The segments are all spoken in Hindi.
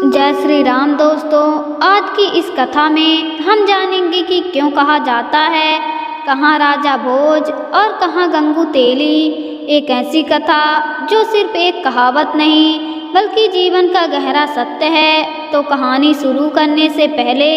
जय श्री राम दोस्तों। आज की इस कथा में हम जानेंगे कि क्यों कहा जाता है कहाँ राजा भोज और कहाँ गंगू तेली। एक ऐसी कथा जो सिर्फ एक कहावत नहीं बल्कि जीवन का गहरा सत्य है। तो कहानी शुरू करने से पहले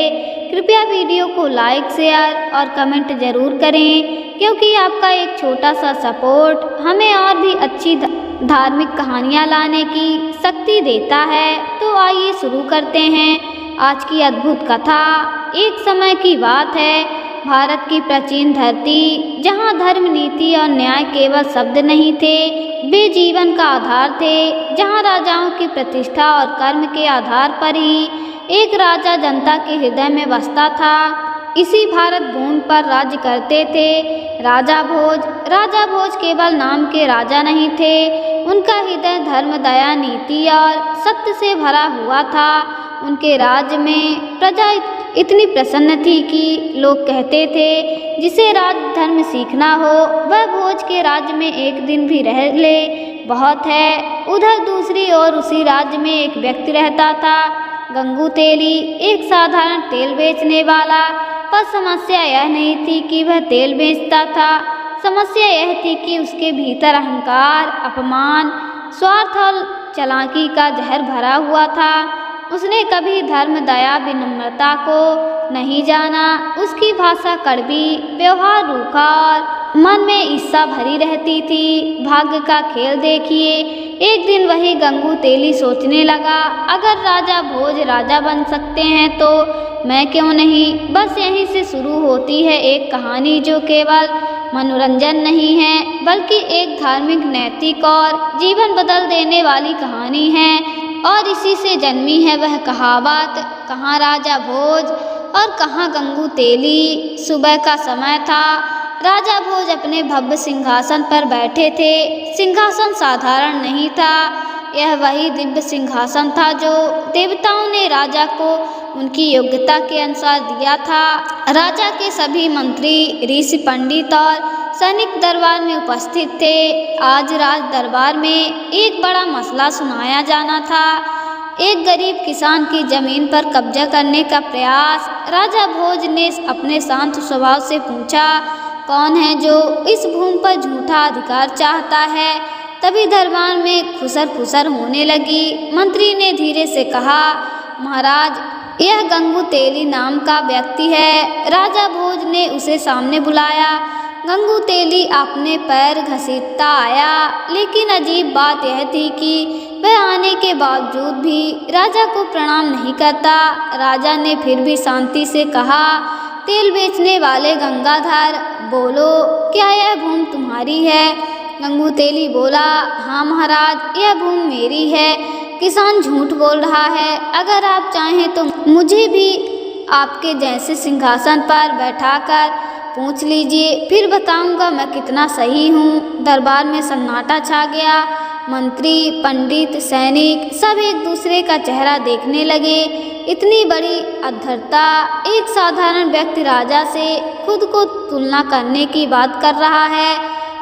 कृपया वीडियो को लाइक, शेयर और कमेंट ज़रूर करें, क्योंकि आपका एक छोटा सा सपोर्ट हमें और भी अच्छी धार्मिक कहानियाँ लाने की शक्ति देता है। तो आइए शुरू करते हैं आज की अद्भुत कथा। एक समय की बात है, भारत की प्राचीन धरती, जहाँ धर्म, नीति और न्याय केवल शब्द नहीं थे, वे जीवन का आधार थे। जहाँ राजाओं की प्रतिष्ठा और कर्म के आधार पर ही एक राजा जनता के हृदय में बसता था। इसी भारत भूमि पर राज्य करते थे राजा भोज। राजा भोज केवल नाम के राजा नहीं थे, उनका हृदय धर्म, दया, नीति और सत्य से भरा हुआ था। उनके राज्य में प्रजा इतनी प्रसन्न थी कि लोग कहते थे, जिसे राज धर्म सीखना हो वह भोज के राज्य में एक दिन भी रह ले बहुत है। उधर दूसरी ओर उसी राज्य में एक व्यक्ति रहता था, गंगू तेली, एक साधारण तेल बेचने वाला। पर समस्या यह नहीं थी कि वह तेल बेचता था, समस्या यह थी कि उसके भीतर अहंकार, अपमान, स्वार्थ और चालाकी का जहर भरा हुआ था। उसने कभी धर्म, दया, विनम्रता को नहीं जाना। उसकी भाषा कड़वी, व्यवहार रूखा और मन में ईर्ष्या भरी रहती थी। भाग्य का खेल देखिए, एक दिन वही गंगू तेली सोचने लगा, अगर राजा भोज राजा बन सकते हैं तो मैं क्यों नहीं। बस यहीं से शुरू होती है एक कहानी जो केवल मनोरंजन नहीं है बल्कि एक धार्मिक, नैतिक और जीवन बदल देने वाली कहानी है। और इसी से जन्मी है वह कहावत, कहाँ राजा भोज और कहाँ गंगू तेली। सुबह का समय था, राजा भोज अपने भव्य सिंहासन पर बैठे थे। सिंहासन साधारण नहीं था, यह वही दिव्य सिंहासन था जो देवताओं ने राजा को उनकी योग्यता के अनुसार दिया था। राजा के सभी मंत्री, ऋषि, पंडित और सैनिक दरबार में उपस्थित थे। आज राज दरबार में एक बड़ा मसला सुनाया जाना था, एक गरीब किसान की जमीन पर कब्जा करने का प्रयास। राजा भोज ने अपने शांत स्वभाव से पूछा, कौन है जो इस भूमि पर झूठा अधिकार चाहता है। तभी दरबार में खुसर फुसर होने लगी। मंत्री ने धीरे से कहा, महाराज, यह गंगू तेली नाम का व्यक्ति है। राजा भोज ने उसे सामने बुलाया। गंगू तेली अपने पैर घसीटता आया, लेकिन अजीब बात यह थी कि वह आने के बावजूद भी राजा को प्रणाम नहीं करता। राजा ने फिर भी शांति से कहा, तेल बेचने वाले गंगाधर, बोलो, क्या यह भूमि तुम्हारी है? गंगू तेली बोला, हाँ महाराज, यह भूमि मेरी है। किसान झूठ बोल रहा है, अगर आप चाहें तो मुझे भी आपके जैसे सिंहासन पर बैठाकर पूछ लीजिए, फिर बताऊंगा मैं कितना सही हूँ। दरबार में सन्नाटा छा गया। मंत्री, पंडित, सैनिक सब एक दूसरे का चेहरा देखने लगे। इतनी बड़ी अधरता, एक साधारण व्यक्ति राजा से खुद को तुलना करने की बात कर रहा है,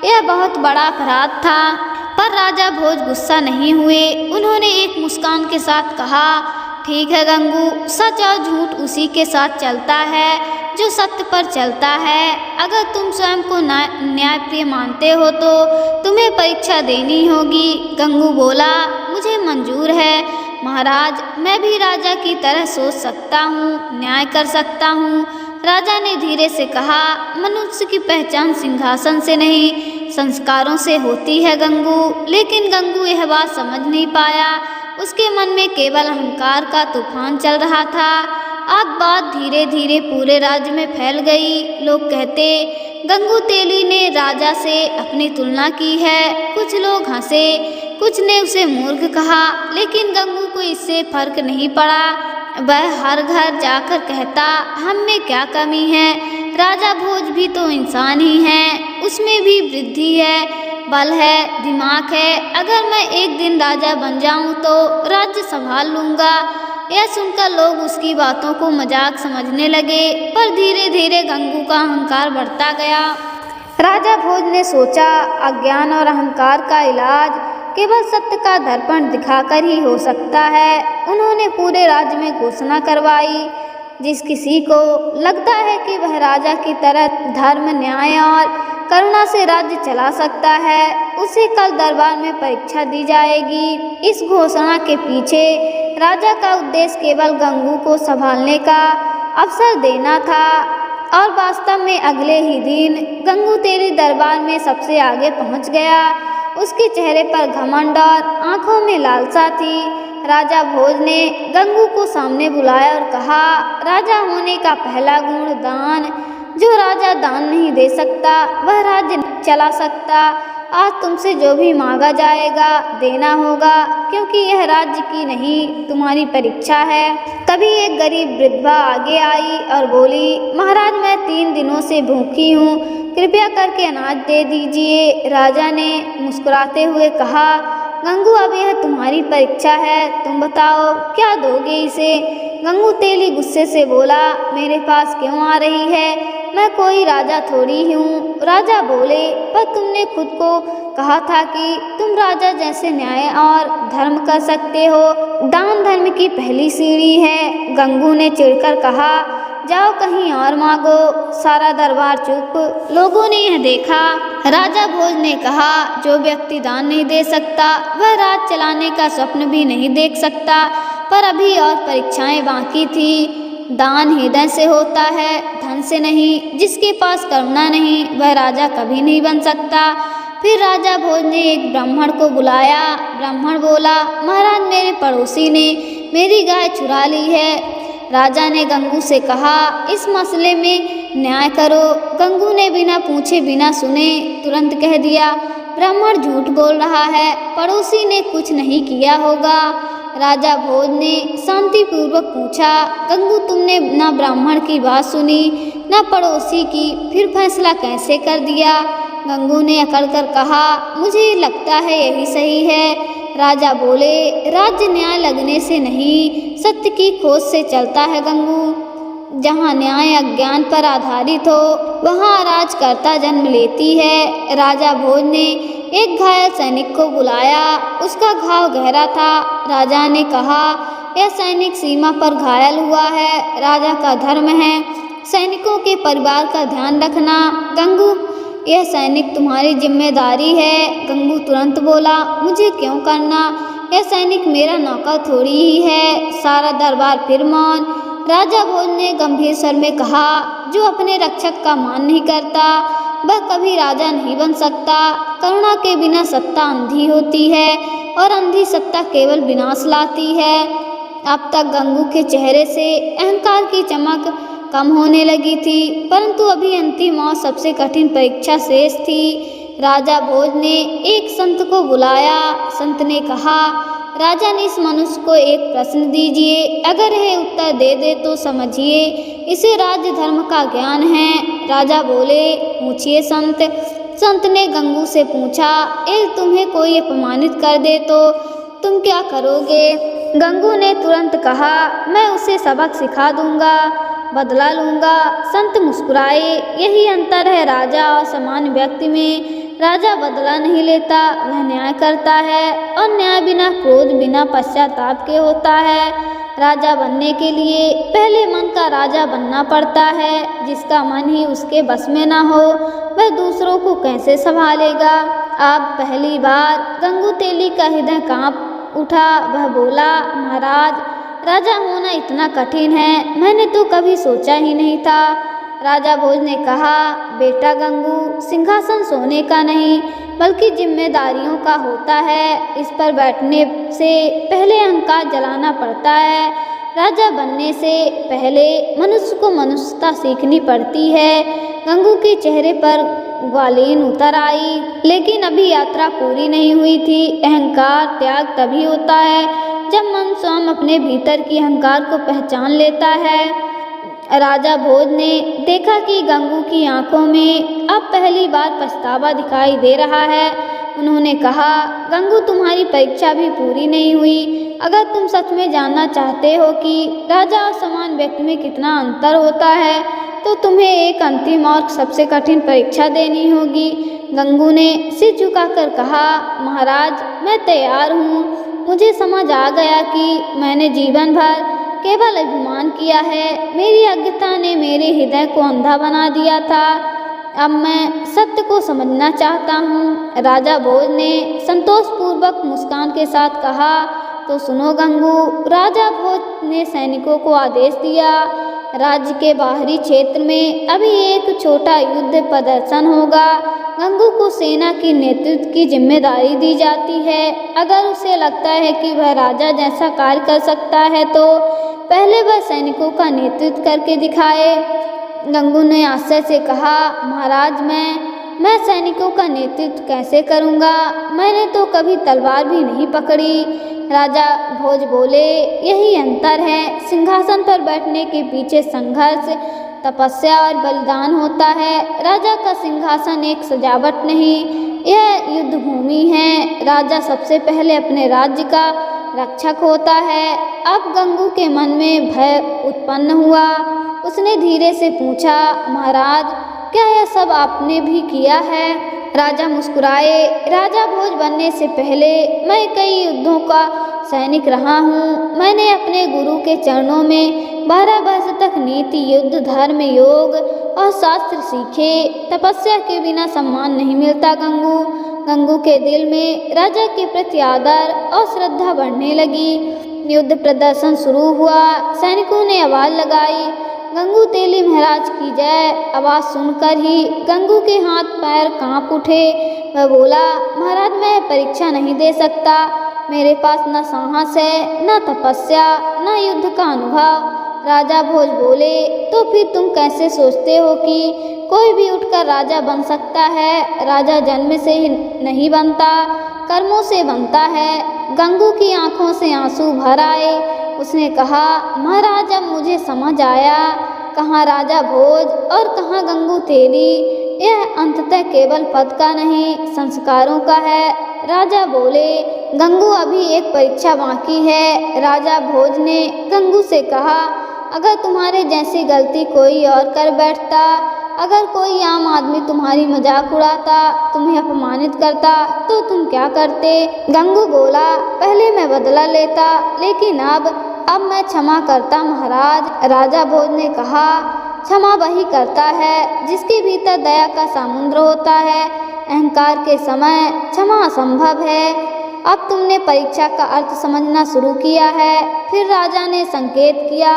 यह बहुत बड़ा अपराध था। पर राजा भोज गुस्सा नहीं हुए। उन्होंने एक मुस्कान के साथ कहा, ठीक है गंगू, सच और झूठ उसी के साथ चलता है जो सत्य पर चलता है। अगर तुम स्वयं को न्यायप्रिय मानते हो तो तुम्हें परीक्षा देनी होगी। गंगू बोला, मुझे मंजूर है महाराज, मैं भी राजा की तरह सोच सकता हूँ, न्याय कर सकता हूँ। राजा ने धीरे से कहा, मनुष्य की पहचान सिंहासन से नहीं संस्कारों से होती है गंगू। लेकिन गंगू यह बात समझ नहीं पाया। उसके मन में केवल अहंकार का तूफान चल रहा था। अब बात धीरे धीरे पूरे राज्य में फैल गई। लोग कहते, गंगू तेली ने राजा से अपनी तुलना की है। कुछ लोग हंसे, कुछ ने उसे मूर्ख कहा, लेकिन गंगू को इससे फर्क नहीं पड़ा। वह हर घर जाकर कहता, हम में क्या कमी है? राजा भोज भी तो इंसान ही है, उसमें भी बुद्धि है, बल है, दिमाग है। अगर मैं एक दिन राजा बन जाऊं तो राज्य संभाल लूंगा। यह सुनकर लोग उसकी बातों को मजाक समझने लगे, पर धीरे धीरे गंगू का अहंकार बढ़ता गया। राजा भोज ने सोचा, अज्ञान और अहंकार का इलाज केवल सत्य का दर्पण दिखाकर ही हो सकता है। उन्होंने पूरे राज्य में घोषणा करवाई। जिस किसी को लगता है कि वह राजा की तरह धर्म, न्याय और करुणा से राज्य चला सकता है, उसे कल दरबार में परीक्षा दी जाएगी। इस घोषणा के पीछे राजा का उद्देश्य केवल गंगू को संभालने का अवसर देना था और वास्तव में अगले ही दिन गंगू तेली दरबार में सबसे आगे पहुंच गया। उसके चेहरे पर घमंड और आंखों में लालसा थी। राजा भोज ने गंगू को सामने बुलाया और कहा, राजा होने का पहला गुण दान। जो राजा दान नहीं दे सकता वह राज्य चला सकता। आज तुमसे जो भी मांगा जाएगा देना होगा, क्योंकि यह राज्य की नहीं तुम्हारी परीक्षा है। तभी एक गरीब वृद्धा आगे आई और बोली, महाराज मैं 3 दिनों से भूखी हूँ, कृपया करके अनाज दे दीजिए। राजा ने मुस्कुराते हुए कहा, गंगू अब यह तुम्हारी परीक्षा है, तुम बताओ क्या दोगे इसे। गंगू तेली गुस्से से बोला, मेरे पास क्यों आ रही है, मैं कोई राजा थोड़ी हूँ। राजा बोले, पर तुमने खुद को कहा था कि तुम राजा जैसे न्याय और धर्म कर सकते हो। दान धर्म की पहली सीढ़ी है। गंगू ने चिढ़कर कहा, जाओ कहीं और मांगो। सारा दरबार चुप। लोगों ने यह देखा। राजा भोज ने कहा, जो व्यक्ति दान नहीं दे सकता वह राज चलाने का स्वप्न भी नहीं देख सकता। पर अभी और परीक्षाएं बाकी थी। दान हृदय से होता है, धन से नहीं। जिसके पास करुणा नहीं वह राजा कभी नहीं बन सकता। फिर राजा भोज ने एक ब्राह्मण को बुलाया। ब्राह्मण बोला, महाराज मेरे पड़ोसी ने मेरी गाय चुरा ली है। राजा ने गंगू से कहा, इस मसले में न्याय करो। गंगू ने बिना पूछे बिना सुने तुरंत कह दिया, ब्राह्मण झूठ बोल रहा है, पड़ोसी ने कुछ नहीं किया होगा। राजा भोज ने शांतिपूर्वक पूछा, गंगू तुमने ना ब्राह्मण की बात सुनी ना पड़ोसी की, फिर फैसला कैसे कर दिया। गंगू ने अकड़ कर कहा, मुझे लगता है यही सही है। राजा बोले, राज्य न्याय लगने से नहीं सत्य की खोज से चलता है गंगू। जहाँ न्याय अज्ञान पर आधारित हो वहाँ अराजकता जन्म लेती है। राजा भोज ने एक घायल सैनिक को बुलाया। उसका घाव गहरा था। राजा ने कहा, यह सैनिक सीमा पर घायल हुआ है, राजा का धर्म है सैनिकों के परिवार का ध्यान रखना। गंगू यह सैनिक तुम्हारी जिम्मेदारी है। गंगू तुरंत बोला, मुझे क्यों करना, यह सैनिक मेरा नौकर थोड़ी ही है। सारा दरबार फिर मौन। राजा भोज ने गंभीर स्वर में कहा, जो अपने रक्षक का मान नहीं करता वह कभी राजा नहीं बन सकता। करुणा के बिना सत्ता अंधी होती है और अंधी सत्ता केवल विनाश लाती है। अब तक गंगू के चेहरे से अहंकार की चमक कम होने लगी थी, परंतु अभी अंतिम और सबसे कठिन परीक्षा शेष थी। राजा भोज ने एक संत को बुलाया। संत ने कहा, राजा ने इस मनुष्य को एक प्रश्न दीजिए, अगर यह उत्तर दे दे तो समझिए इसे राज्य धर्म का ज्ञान है। राजा बोले, पूछिए संत। संत ने गंगू से पूछा, यदि तुम्हें कोई अपमानित कर दे तो तुम क्या करोगे। गंगू ने तुरंत कहा, मैं उसे सबक सिखा दूंगा, बदला लूंगा। संत मुस्कुराए। यही अंतर है राजा और सामान्य व्यक्ति में। राजा बदला नहीं लेता, वह न्याय करता है और न्याय बिना क्रोध बिना पश्चाताप के होता है। राजा बनने के लिए पहले मन का राजा बनना पड़ता है। जिसका मन ही उसके बस में ना हो वह दूसरों को कैसे संभालेगा। अब पहली बार गंगू तेली का हृदय कांप उठा। वह बोला, महाराज राजा होना इतना कठिन है, मैंने तो कभी सोचा ही नहीं था। राजा भोज ने कहा, बेटा गंगू, सिंहासन सोने का नहीं बल्कि जिम्मेदारियों का होता है। इस पर बैठने से पहले अहंकार जलाना पड़ता है। राजा बनने से पहले मनुष्य को मनुष्यता सीखनी पड़ती है। गंगू के चेहरे पर ग्वालीन उतर आई, लेकिन अभी यात्रा पूरी नहीं हुई थी। अहंकार त्याग तभी होता है जब मन स्वयं अपने भीतर की अहंकार को पहचान लेता है। राजा भोज ने देखा कि गंगू की आंखों में अब पहली बार पछतावा दिखाई दे रहा है। उन्होंने कहा, गंगू तुम्हारी परीक्षा भी पूरी नहीं हुई। अगर तुम सच में जानना चाहते हो कि राजा और सामान्य व्यक्ति में कितना अंतर होता है तो तुम्हें एक अंतिम और सबसे कठिन परीक्षा देनी होगी। गंगू ने सिर झुकाकर कहा, महाराज मैं तैयार हूँ। मुझे समझ आ गया कि मैंने जीवन भर केवल अभिमान किया है। मेरी अज्ञता ने मेरे हृदय को अंधा बना दिया था। अब मैं सत्य को समझना चाहता हूँ। राजा भोज ने संतोषपूर्वक मुस्कान के साथ कहा, तो सुनो गंगू। राजा भोज ने सैनिकों को आदेश दिया, राज्य के बाहरी क्षेत्र में अभी एक छोटा युद्ध प्रदर्शन होगा। गंगू को सेना की नेतृत्व की जिम्मेदारी दी जाती है। अगर उसे लगता है कि वह राजा जैसा कार्य कर सकता है तो पहले वह सैनिकों का नेतृत्व करके दिखाए। गंगू ने आश्चर्य से कहा, महाराज मैं सैनिकों का नेतृत्व कैसे करूँगा? मैंने तो कभी तलवार भी नहीं पकड़ी। राजा भोज बोले, यही अंतर है। सिंहासन पर बैठने के पीछे संघर्ष, तपस्या और बलिदान होता है। राजा का सिंहासन एक सजावट नहीं, यह युद्ध भूमि है। राजा सबसे पहले अपने राज्य का रक्षक होता है। अब गंगू के मन में भय उत्पन्न हुआ। उसने धीरे से पूछा, महाराज क्या यह सब आपने भी किया है? राजा मुस्कुराए, राजा भोज बनने से पहले मैं कई युद्धों का सैनिक रहा हूँ। मैंने अपने गुरु के चरणों में 12 वर्ष तक नीति, युद्ध, धर्म, योग और शास्त्र सीखे। तपस्या के बिना सम्मान नहीं मिलता गंगू। गंगू के दिल में राजा के प्रति आदर और श्रद्धा बढ़ने लगी। युद्ध प्रदर्शन शुरू हुआ। सैनिकों ने आवाज लगाई, गंगू तेली महाराज की जय। आवाज सुनकर ही गंगू के हाथ पैर कांप उठे। वह बोला, महाराज मैं परीक्षा नहीं दे सकता। मेरे पास न साहस है, न तपस्या, न युद्ध का अनुभव। राजा भोज बोले, तो फिर तुम कैसे सोचते हो कि कोई भी उठकर राजा बन सकता है? राजा जन्म से ही नहीं बनता, कर्मों से बनता है। गंगू की आंखों से आंसू भर आए। उसने कहा, महाराज अब मुझे समझ आया, कहाँ राजा भोज और कहाँ गंगू तेली। यह अंततः केवल पद का नहीं, संस्कारों का है। राजा बोले, गंगू अभी एक परीक्षा बाकी है। राजा भोज ने गंगू से कहा, अगर तुम्हारे जैसी गलती कोई और कर बैठता, अगर कोई आम आदमी तुम्हारी मजाक उड़ाता, तुम्हें अपमानित करता, तो तुम क्या करते? गंगू बोला, पहले मैं बदला लेता, लेकिन अब मैं क्षमा करता महाराज। राजा भोज ने कहा, क्षमा वही करता है जिसके भीतर दया का समुद्र होता है। अहंकार के समय क्षमा असंभव है। अब तुमने परीक्षा का अर्थ समझना शुरू किया है। फिर राजा ने संकेत किया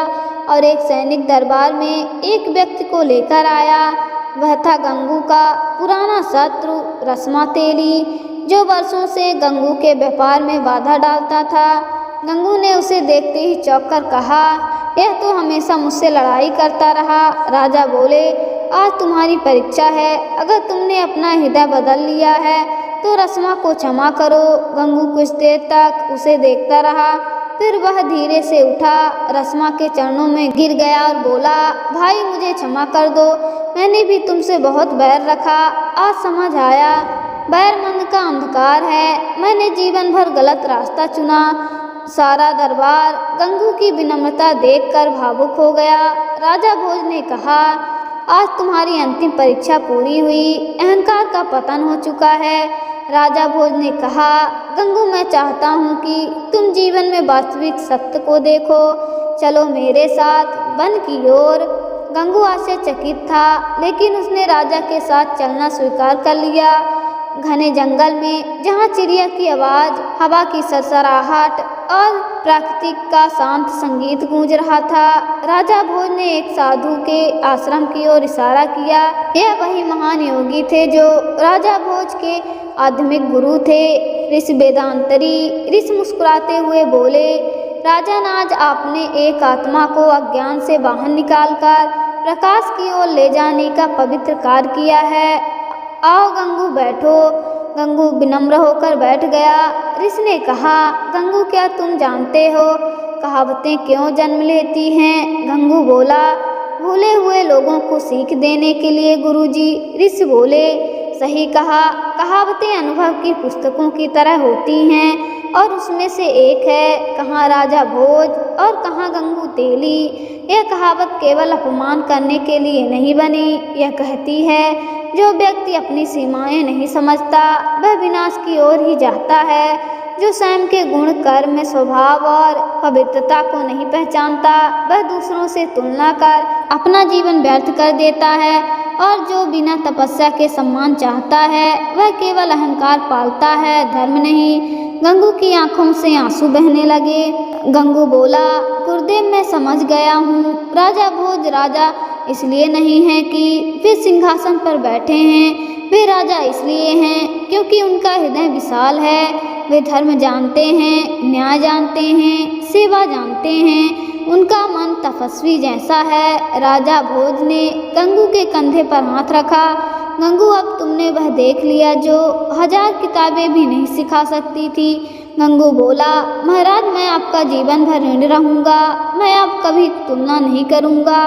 और एक सैनिक दरबार में एक व्यक्ति को लेकर आया। वह था गंगू का पुराना शत्रु रस्मा तेली, जो वर्षों से गंगू के व्यापार में बाधा डालता था। गंगू ने उसे देखते ही चौंक कर कहा, यह तो हमेशा मुझसे लड़ाई करता रहा। राजा बोले, आज तुम्हारी परीक्षा है। अगर तुमने अपना हृदय बदल लिया है तो रस्मा को क्षमा करो। गंगू कुछ देर तक उसे देखता रहा, फिर वह धीरे से उठा, रस्मा के चरणों में गिर गया और बोला, भाई मुझे क्षमा कर दो, मैंने भी तुमसे बहुत बैर रखा। आज समझ आया, बैर मन का अंधकार है। मैंने जीवन भर गलत रास्ता चुना। सारा दरबार गंगू की विनम्रता देखकर भावुक हो गया। राजा भोज ने कहा, आज तुम्हारी अंतिम परीक्षा पूरी हुई। अहंकार का पतन हो चुका है। राजा भोज ने कहा, गंगू मैं चाहता हूँ कि तुम जीवन में वास्तविक सत्य को देखो। चलो मेरे साथ वन की ओर। गंगू आश्चर्यचकित था, लेकिन उसने राजा के साथ चलना स्वीकार कर लिया। घने जंगल में जहाँ चिड़िया की आवाज़, हवा की सरसराहट और प्राकृतिक का शांत संगीत गूंज रहा था, राजा भोज ने एक साधु के आश्रम की ओर इशारा किया। यह वही महान योगी थे जो राजा भोज के आध्यात्मिक गुरु थे, ऋषि वेदांतरी। ऋषि मुस्कुराते हुए बोले, राजन आज आपने एक आत्मा को अज्ञान से बाहर निकालकर प्रकाश की ओर ले जाने का पवित्र कार्य किया है। आओ गंगू बैठो। गंगू विनम्र होकर बैठ गया। ऋषि ने कहा, गंगू क्या तुम जानते हो कहावतें क्यों जन्म लेती हैं? गंगू बोला, भूले हुए लोगों को सीख देने के लिए गुरुजी। ऋषि बोले, सही कहा, कहावतें अनुभव की पुस्तकों की तरह होती हैं और उसमें से एक है, कहाँ राजा भोज और कहाँ गंगू तेली। यह कहावत केवल अपमान करने के लिए नहीं बनी। यह कहती है, जो व्यक्ति अपनी सीमाएं नहीं समझता वह विनाश की ओर ही जाता है। जो स्वयं के गुण, कर्म, स्वभाव और पवित्रता को नहीं पहचानता, वह दूसरों से तुलना कर अपना जीवन व्यर्थ कर देता है। और जो बिना तपस्या के सम्मान चाहता है, वह केवल अहंकार पालता है, धर्म नहीं। गंगू की आंखों से आंसू बहने लगे। गंगू बोला, गुरुदेव, मैं समझ गया हूँ। राजा भोज राजा इसलिए नहीं है कि वे सिंहासन पर बैठे हैं, वे राजा इसलिए हैं क्योंकि उनका हृदय विशाल है। वे धर्म जानते हैं, न्याय जानते हैं, सेवा जानते हैं। उनका मन तपस्वी जैसा है। राजा भोज ने गंगू के कंधे पर हाथ रखा। गंगू, अब तुमने वह देख लिया जो 1000 किताबें भी नहीं सिखा सकती थी। गंगू बोला, महाराज, मैं आपका जीवन भर ऋणी रहूँगा। मैं अब कभी तुलना नहीं करूँगा।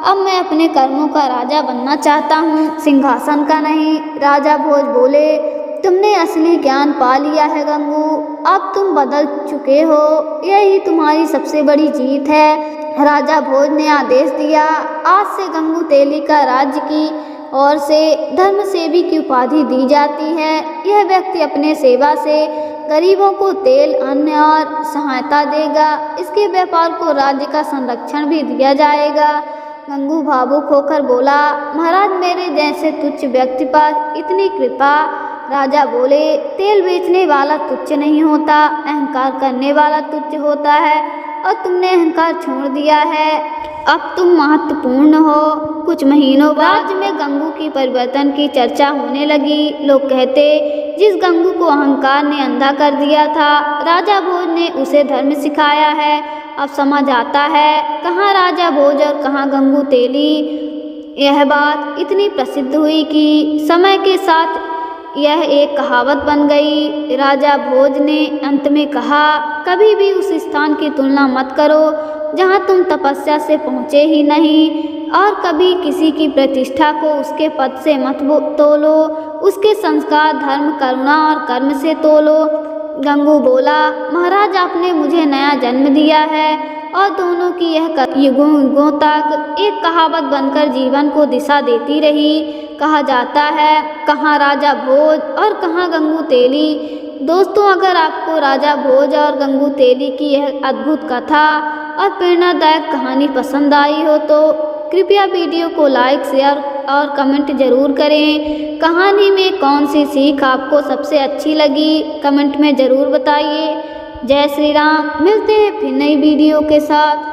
अब मैं अपने कर्मों का राजा बनना चाहता हूँ, सिंहासन का नहीं। राजा भोज बोले, तुमने असली ज्ञान पा लिया है गंगू। अब तुम बदल चुके हो। यही तुम्हारी सबसे बड़ी जीत है। राजा भोज ने आदेश दिया, आज से गंगू तेली का राज्य की ओर से धर्म सेवी की उपाधि दी जाती है। यह व्यक्ति अपने सेवा से गरीबों को तेल, अन्न और सहायता देगा। इसके व्यापार को राज्य का संरक्षण भी दिया जाएगा। गंगू भावुक होकर बोला, महाराज, मेरे जैसे तुच्छ व्यक्ति पर इतनी कृपा। राजा बोले, तेल बेचने वाला तुच्छ नहीं होता, अहंकार करने वाला तुच्छ होता है। और तुमने अहंकार छोड़ दिया है। अब तुम महत्वपूर्ण हो। कुछ महीनों बाद राज्य में गंगू की परिवर्तन की चर्चा होने लगी। लोग कहते, जिस गंगू को अहंकार ने अंधा कर दिया था, राजा भोज ने उसे धर्म सिखाया है। अब समझ आता है कहाँ राजा भोज और कहाँ गंगू तेली। यह बात इतनी प्रसिद्ध हुई कि समय के साथ यह एक कहावत बन गई। राजा भोज ने अंत में कहा, कभी भी उस स्थान की तुलना मत करो जहाँ तुम तपस्या से पहुँचे ही नहीं, और कभी किसी की प्रतिष्ठा को उसके पद से मत तोलो। उसके संस्कार, धर्म, करुणा और कर्म से तोलो। गंगू बोला, महाराज, आपने मुझे नया जन्म दिया है। और दोनों की यह युगों युगों तक एक कहावत बनकर जीवन को दिशा देती रही। कहा जाता है, कहाँ राजा भोज और कहाँ गंगू तेली। दोस्तों, अगर आपको राजा भोज और गंगू तेली की यह अद्भुत कथा और प्रेरणादायक कहानी पसंद आई हो तो कृपया वीडियो को लाइक, शेयर और कमेंट ज़रूर करें। कहानी में कौन सी सीख आपको सबसे अच्छी लगी, कमेंट में ज़रूर बताइए। जय श्री राम। मिलते हैं फिर नई वीडियो के साथ।